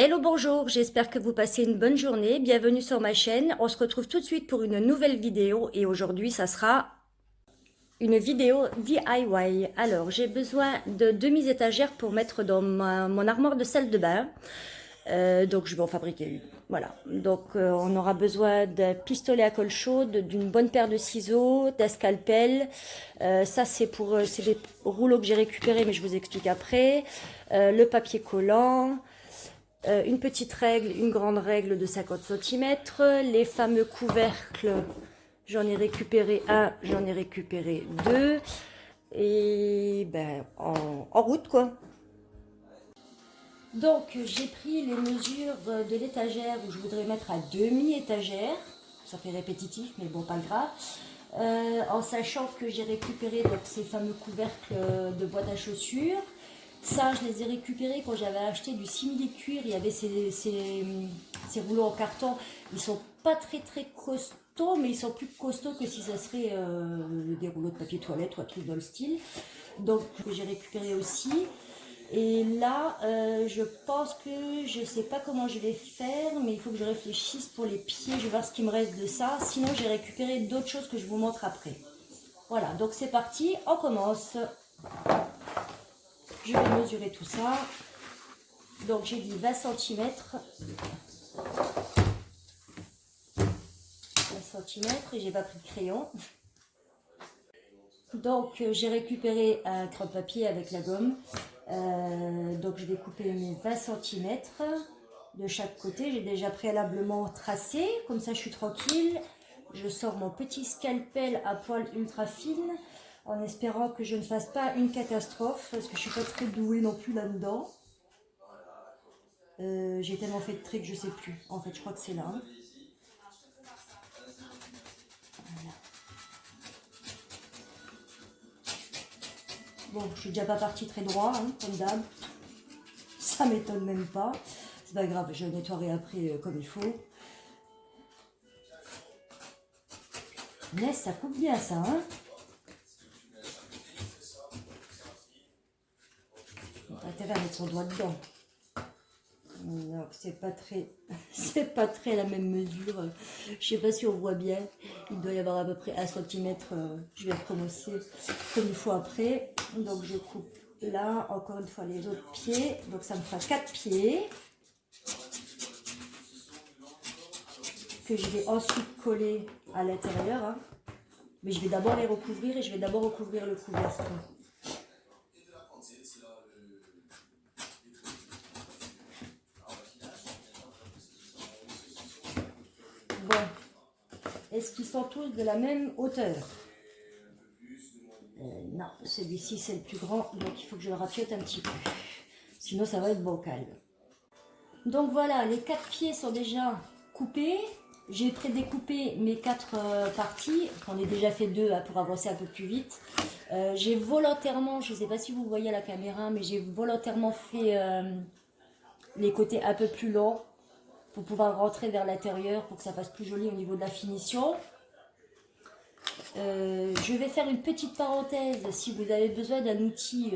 Hello, bonjour, j'espère que vous passez une bonne journée. Bienvenue sur ma chaîne. On se retrouve tout de suite pour une nouvelle vidéo et aujourd'hui, ça sera une vidéo DIY. Alors, j'ai besoin de demi-étagères pour mettre dans mon armoire de salle de bain. Donc, je vais en fabriquer une. Voilà. Donc, on aura besoin d'un pistolet à colle chaude, d'une bonne paire de ciseaux, d'un scalpel. Ça, c'est des rouleaux que j'ai récupérés, mais je vous explique après. Le papier collant. Une petite règle, une grande règle de 50 cm, les fameux couvercles, j'en ai récupéré un, j'en ai récupéré deux, et ben en route quoi. Donc j'ai pris les mesures de l'étagère où je voudrais mettre à demi-étagère, ça fait répétitif mais bon pas grave, en sachant que j'ai récupéré donc, ces fameux couvercles de boîte à chaussures. Ça, je les ai récupérés quand j'avais acheté du simili-cuir. Il y avait ces rouleaux en carton. Ils sont pas très costauds, mais ils sont plus costauds que si ça serait des rouleaux de papier toilette ou un truc dans le style. Donc, que j'ai récupéré aussi. Et là, je pense que je sais pas comment je vais faire, mais il faut que je réfléchisse pour les pieds. Je vais voir ce qui me reste de ça. Sinon, j'ai récupéré d'autres choses que je vous montre après. Voilà, donc c'est parti, on commence. Je vais mesurer tout ça. Donc j'ai dit 20 cm. 20 cm et j'ai pas pris de crayon. Donc j'ai récupéré un creux-papier avec la gomme. Donc je vais couper mes 20 cm de chaque côté. J'ai déjà préalablement tracé, comme ça je suis tranquille. Je sors mon petit scalpel à poil ultra fine en espérant que je ne fasse pas une catastrophe parce que je suis pas très douée non plus là-dedans. J'ai tellement fait de tricks que je sais plus. En fait, je crois que c'est là. Hein. Voilà. Bon, je suis déjà pas partie très droit, hein, comme d'hab. Ça m'étonne même pas. C'est pas grave, je nettoierai après comme il faut. Mais ça coupe bien ça, hein. On a intérêt à mettre son doigt dedans. Donc c'est pas très, c'est pas très la même mesure. Je sais pas si on voit bien. Il doit y avoir à peu près 1 cm. Je vais recommencer comme il faut après. Donc je coupe là encore une fois les autres pieds. Donc ça me fera 4 pieds que je vais ensuite coller à l'intérieur. Hein. Mais je vais d'abord les recouvrir et je vais d'abord recouvrir le couvercle. Bon, est-ce qu'ils sont tous de la même hauteur? Non, celui-ci c'est le plus grand, donc il faut que je le rafiote un petit peu. Sinon ça va être bancal. Donc voilà, les 4 pieds sont déjà coupés. J'ai prédécoupé mes 4 parties. J'en ai déjà fait 2 hein, pour avancer un peu plus vite. J'ai volontairement, je ne sais pas si vous voyez à la caméra, mais j'ai volontairement fait les côtés un peu plus longs pour pouvoir rentrer vers l'intérieur pour que ça fasse plus joli au niveau de la finition. Je vais faire une petite parenthèse. Si vous avez besoin d'un outil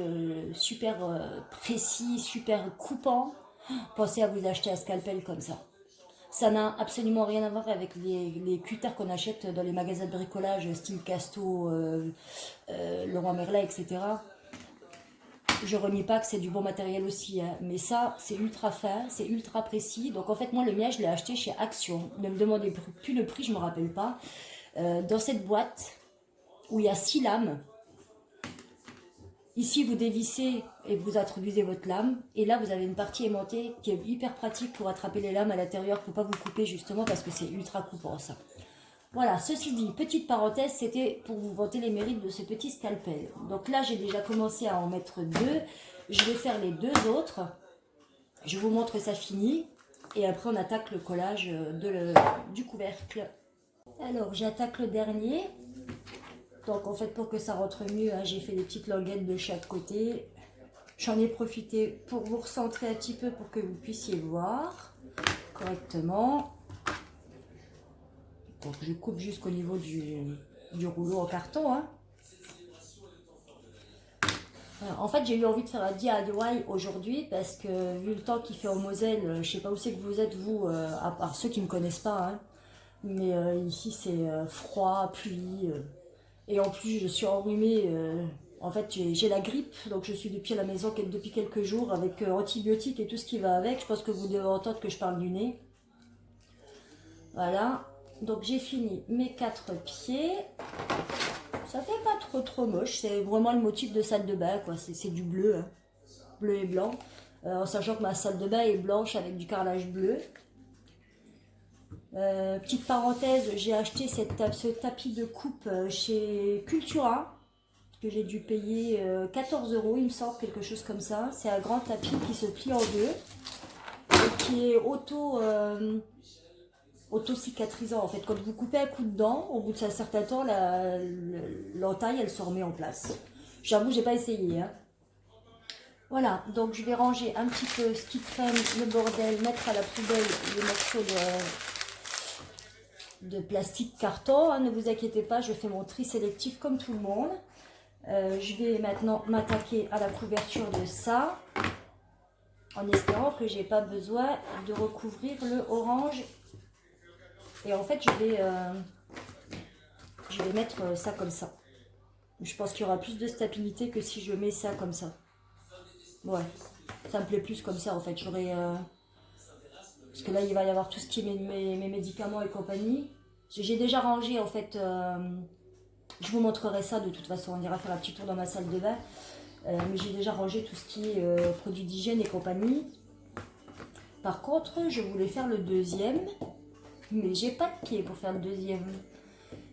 super précis, super coupant, pensez à vous acheter un scalpel comme ça. Ça n'a absolument rien à voir avec les cutters qu'on achète dans les magasins de bricolage style Casto, Leroy Merlin, etc. Je renie pas que c'est du bon matériel aussi, hein, mais ça c'est ultra fin, c'est ultra précis. Donc en fait moi le mien je l'ai acheté chez Action. Ne me demandez plus le prix, je me rappelle pas. Dans cette boîte où il y a 6 lames. Ici, vous dévissez et vous introduisez votre lame. Et là, vous avez une partie aimantée qui est hyper pratique pour attraper les lames à l'intérieur pour ne pas vous couper justement parce que c'est ultra coupant ça. Voilà, ceci dit, petite parenthèse, c'était pour vous vanter les mérites de ce petit scalpel. Donc là, j'ai déjà commencé à en mettre 2. Je vais faire les 2 autres. Je vous montre ça fini. Et après, on attaque le collage du couvercle. Alors, j'attaque le dernier. Donc en fait pour que ça rentre mieux, hein, j'ai fait des petites languettes de chaque côté. J'en ai profité pour vous recentrer un petit peu pour que vous puissiez voir correctement. Donc je coupe jusqu'au niveau du rouleau en carton. Hein. En fait, j'ai eu envie de faire un DIY aujourd'hui parce que vu le temps qu'il fait en Moselle, je sais pas où c'est que vous êtes vous, à part ceux qui me connaissent pas, hein, mais ici c'est froid, pluie, et en plus je suis enrhumée. En fait, j'ai la grippe, donc je suis depuis à la maison depuis quelques jours avec antibiotiques et tout ce qui va avec. Je pense que vous devez entendre que je parle du nez. Voilà, donc j'ai fini mes 4 pieds. Ça fait pas trop moche, c'est vraiment le motif de salle de bain, quoi. C'est du bleu, hein. Bleu et blanc. En sachant que ma salle de bain est blanche avec du carrelage bleu. Petite parenthèse, j'ai acheté ce tapis de coupe chez Cultura, que j'ai dû payer 14 €, il me semble, quelque chose comme ça. C'est un grand tapis qui se plie en deux et qui est auto-cicatrisant. En fait, quand vous coupez un coup de dent, au bout d'un certain temps, l'entaille, elle se remet en place. J'avoue, j'ai pas essayé, hein. Voilà, donc je vais ranger un petit peu ce qui traîne, le bordel, mettre à la poubelle les morceaux de plastique carton, hein, ne vous inquiétez pas, je fais mon tri sélectif comme tout le monde. Je vais maintenant m'attaquer à la couverture de ça, en espérant que j'ai pas besoin de recouvrir le orange. Et en fait, je vais mettre ça comme ça. Je pense qu'il y aura plus de stabilité que si je mets ça comme ça. Ouais, ça me plaît plus comme ça en fait. Parce que là, il va y avoir tout ce qui est mes médicaments et compagnie. J'ai déjà rangé en fait. Je vous montrerai ça de toute façon. On ira faire un petit tour dans ma salle de bain. Mais j'ai déjà rangé tout ce qui est produits d'hygiène et compagnie. Par contre, je voulais faire le deuxième. Mais j'ai pas de pied pour faire le deuxième.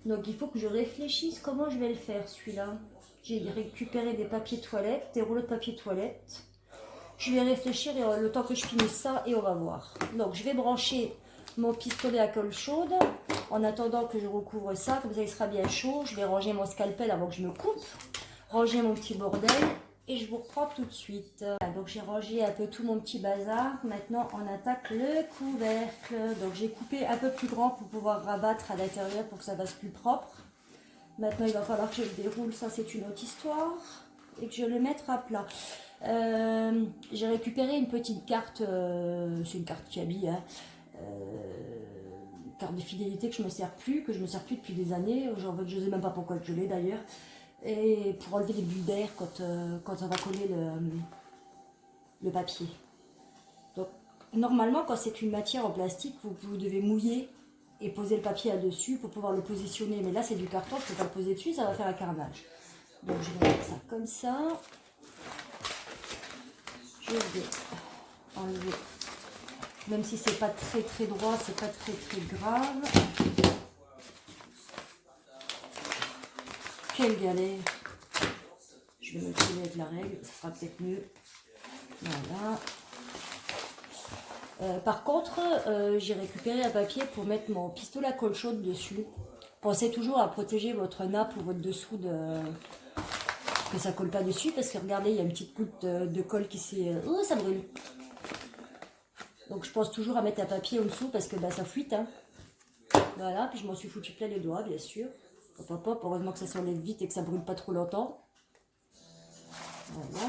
Donc il faut que je réfléchisse comment je vais le faire celui-là. J'ai récupéré des papiers toilettes, des rouleaux de papier toilette. Je vais réfléchir le temps que je finisse ça et on va voir. Donc je vais brancher mon pistolet à colle chaude en attendant que je recouvre ça, comme ça il sera bien chaud. Je vais ranger mon scalpel avant que je me coupe, ranger mon petit bordel et je vous reprends tout de suite. Donc j'ai rangé un peu tout mon petit bazar. Maintenant on attaque le couvercle. Donc j'ai coupé un peu plus grand pour pouvoir rabattre à l'intérieur pour que ça fasse plus propre. Maintenant il va falloir que je le déroule, ça c'est une autre histoire, et que je le mette à plat. J'ai récupéré une petite carte, c'est une carte Kaby, hein, carte de fidélité que je me sers plus depuis des années. Genre, je ne sais même pas pourquoi je l'ai d'ailleurs. Et pour enlever les bulles d'air quand ça va coller le papier. Donc normalement quand c'est une matière en plastique, vous devez mouiller et poser le papier là-dessus pour pouvoir le positionner. Mais là c'est du carton, je ne peux pas le poser dessus, ça va faire un carnage. Donc je vais mettre ça comme ça. Je vais enlever, même si c'est pas très droit, c'est pas très grave. Quelle galère. Je vais me trouver avec la règle, ça sera peut-être mieux. Voilà. Par contre, j'ai récupéré un papier pour mettre mon pistolet à colle chaude dessus. Pensez toujours à protéger votre nappe ou votre dessous que ça colle pas dessus, parce que regardez, il y a une petite goutte de colle qui s'est... Oh, ça brûle. Donc je pense toujours à mettre un papier en dessous parce que bah, ça fuite, hein. Voilà, puis je m'en suis foutu plein les doigts, bien sûr. Hop, hop, hop, heureusement que ça s'enlève vite et que ça brûle pas trop longtemps. Voilà,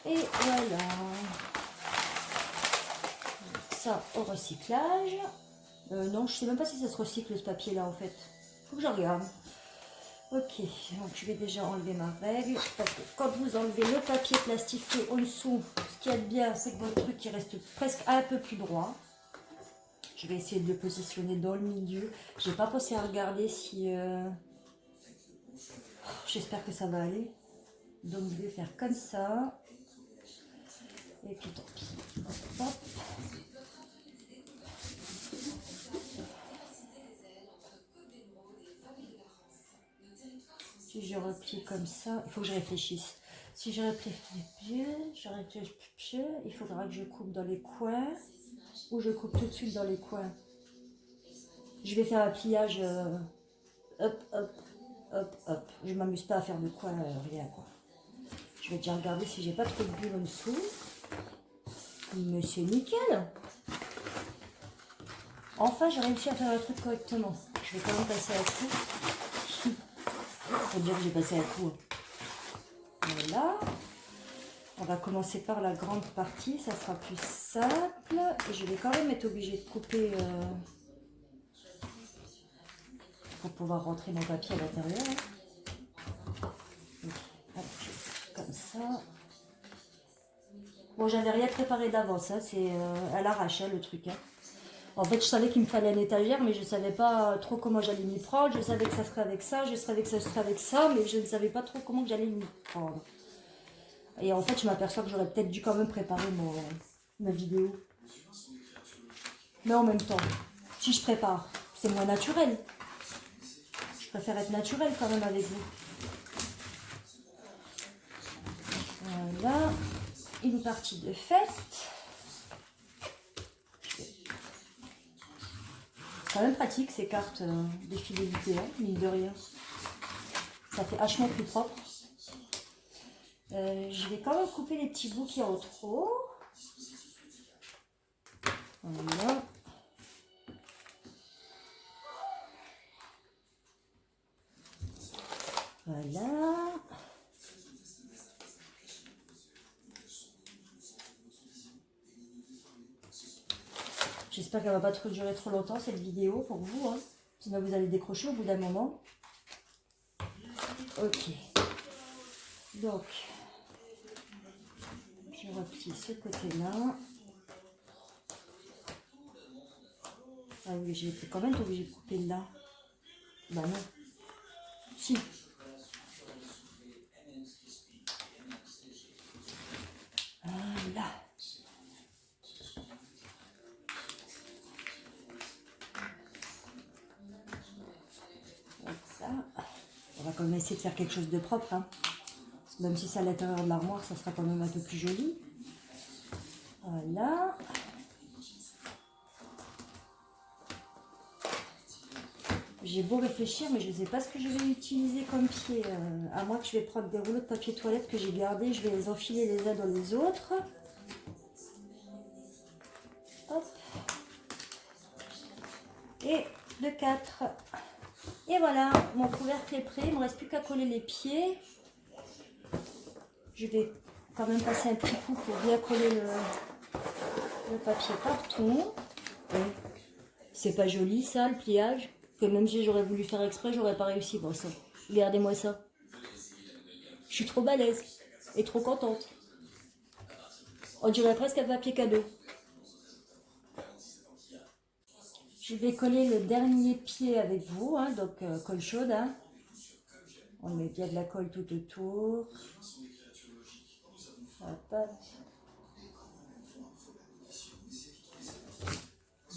et voilà. Ça au recyclage. Non, je sais même pas si ça se recycle ce papier là en fait. Faut que je regarde. Ok, donc je vais déjà enlever ma règle, parce que quand vous enlevez le papier plastifié en dessous, ce qu'il y a de bien, c'est que votre truc il reste presque un peu plus droit. Je vais essayer de le positionner dans le milieu. J'ai pas pensé à regarder si... J'espère que ça va aller. Donc je vais faire comme ça. Et puis tant pis. Hop, hop. Si je replie comme ça, il faut que je réfléchisse. Si je replie pied, il faudra que je coupe dans les coins ou je coupe tout de suite dans les coins. Je vais faire un pliage hop, hop, hop, hop. Je m'amuse pas à faire de coin, rien quoi. Je vais déjà regarder si j'ai pas trop de bulles en dessous. Mais c'est nickel. Enfin, j'ai réussi à faire le truc correctement. Je vais quand même passer à tout. Faut dire que j'ai passé un coup. Voilà. On va commencer par la grande partie, ça sera plus simple. Et je vais quand même être obligée de couper pour pouvoir rentrer mon papier à l'intérieur. Comme ça. Bon, j'avais rien préparé d'avance, hein. C'est à l'arrache, hein, le truc. Hein. En fait, je savais qu'il me fallait une étagère, mais je ne savais pas trop comment j'allais m'y prendre. Je savais que ça serait avec ça, je savais que ça serait avec ça, mais je ne savais pas trop comment j'allais m'y prendre. Et en fait, je m'aperçois que j'aurais peut-être dû quand même préparer ma vidéo. Mais en même temps, si je prépare, c'est moins naturel. Je préfère être naturel quand même avec vous. Voilà, une partie de faite. C'est quand même pratique ces cartes de fidélité, hein, mine de rien. Ça fait vachement plus propre. Je vais quand même couper les petits bouts qui y a en trop. Voilà. Voilà. J'espère qu'elle ne va pas durer trop longtemps cette vidéo pour vous. Hein. Sinon vous allez décrocher au bout d'un moment. Ok. Donc, je replie ce côté-là. Ah oui, j'ai quand même obligé de couper là. Bah non. Si. Voilà. Comme ça. On va quand même essayer de faire quelque chose de propre. Hein. Même si c'est à l'intérieur de l'armoire, ça sera quand même un peu plus joli. Voilà. J'ai beau réfléchir, mais je ne sais pas ce que je vais utiliser comme pied. À moins que je vais prendre des rouleaux de papier toilette que j'ai gardés, je vais les enfiler les uns dans les autres. Hop. Et de 4. Et voilà, mon couvercle est prêt. Il ne me reste plus qu'à coller les pieds. Je vais quand même passer un petit coup pour bien coller le papier partout. C'est pas joli ça, le pliage. Que même si j'aurais voulu faire exprès, j'aurais pas réussi. Bon, ça. Regardez-moi ça. Je suis trop balèze et trop contente. On dirait presque un papier cadeau. Je vais coller le dernier pied avec vous, hein, donc colle chaude. Hein. On met bien de la colle tout autour. Hop, hop.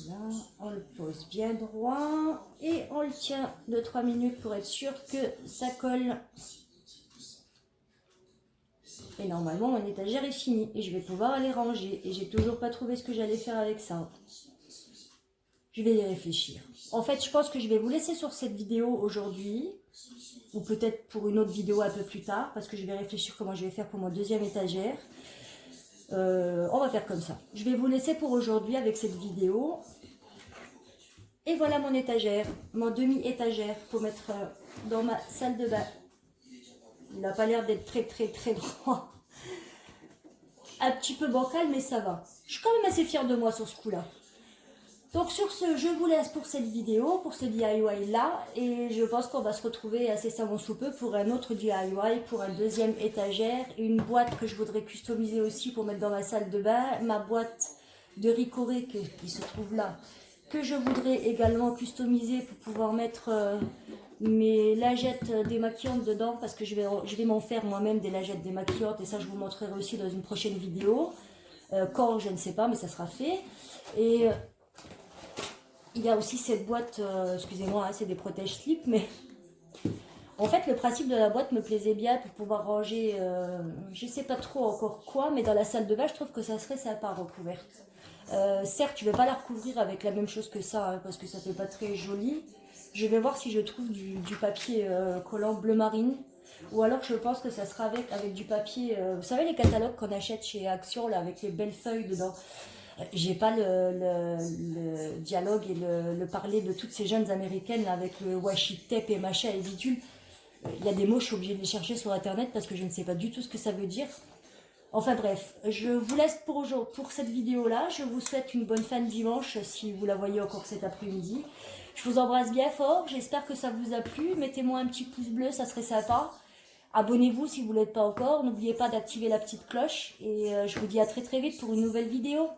Là, on le pose bien droit et on le tient 2-3 minutes pour être sûr que ça colle. Et normalement, mon étagère est finie et je vais pouvoir aller ranger. Et j'ai toujours pas trouvé ce que j'allais faire avec ça. Je vais y réfléchir. En fait, je pense que je vais vous laisser sur cette vidéo aujourd'hui. Ou peut-être pour une autre vidéo un peu plus tard. Parce que je vais réfléchir comment je vais faire pour mon deuxième étagère. On va faire comme ça. Je vais vous laisser pour aujourd'hui avec cette vidéo. Et voilà mon étagère. Mon demi-étagère pour mettre dans ma salle de bain. Il n'a pas l'air d'être très droit. Un petit peu bancal, mais ça va. Je suis quand même assez fière de moi sur ce coup-là. Donc sur ce, je vous laisse pour cette vidéo, pour ce DIY là. Et je pense qu'on va se retrouver incessamment sous peu pour un autre DIY, pour un deuxième étagère. Une boîte que je voudrais customiser aussi pour mettre dans ma salle de bain. Ma boîte de Ricoré qui se trouve là, que je voudrais également customiser pour pouvoir mettre mes lingettes démaquillantes dedans. Parce que je vais m'en faire moi-même des lingettes démaquillantes. Et ça, je vous montrerai aussi dans une prochaine vidéo. Quand, je ne sais pas, mais ça sera fait. Et... il y a aussi cette boîte, excusez-moi, hein, c'est des protège-slip, mais en fait le principe de la boîte me plaisait bien pour pouvoir ranger, je ne sais pas trop encore quoi, mais dans la salle de bain je trouve que ça serait sympa recouverte. Certes, je ne vais pas la recouvrir avec la même chose que ça, hein, parce que ça ne fait pas très joli. Je vais voir si je trouve du papier collant bleu marine, ou alors je pense que ça sera avec du papier, vous savez les catalogues qu'on achète chez Action, là, avec les belles feuilles dedans. J'ai pas le dialogue et le parler de toutes ces jeunes américaines là, avec le washi tape et machin et bidule. Il y a des mots, je suis obligée de les chercher sur internet parce que je ne sais pas du tout ce que ça veut dire. Enfin bref, je vous laisse pour cette vidéo-là. Je vous souhaite une bonne fin de dimanche si vous la voyez encore cet après-midi. Je vous embrasse bien fort, j'espère que ça vous a plu. Mettez-moi un petit pouce bleu, ça serait sympa. Abonnez-vous si vous ne l'êtes pas encore. N'oubliez pas d'activer la petite cloche. Et je vous dis à très très vite pour une nouvelle vidéo.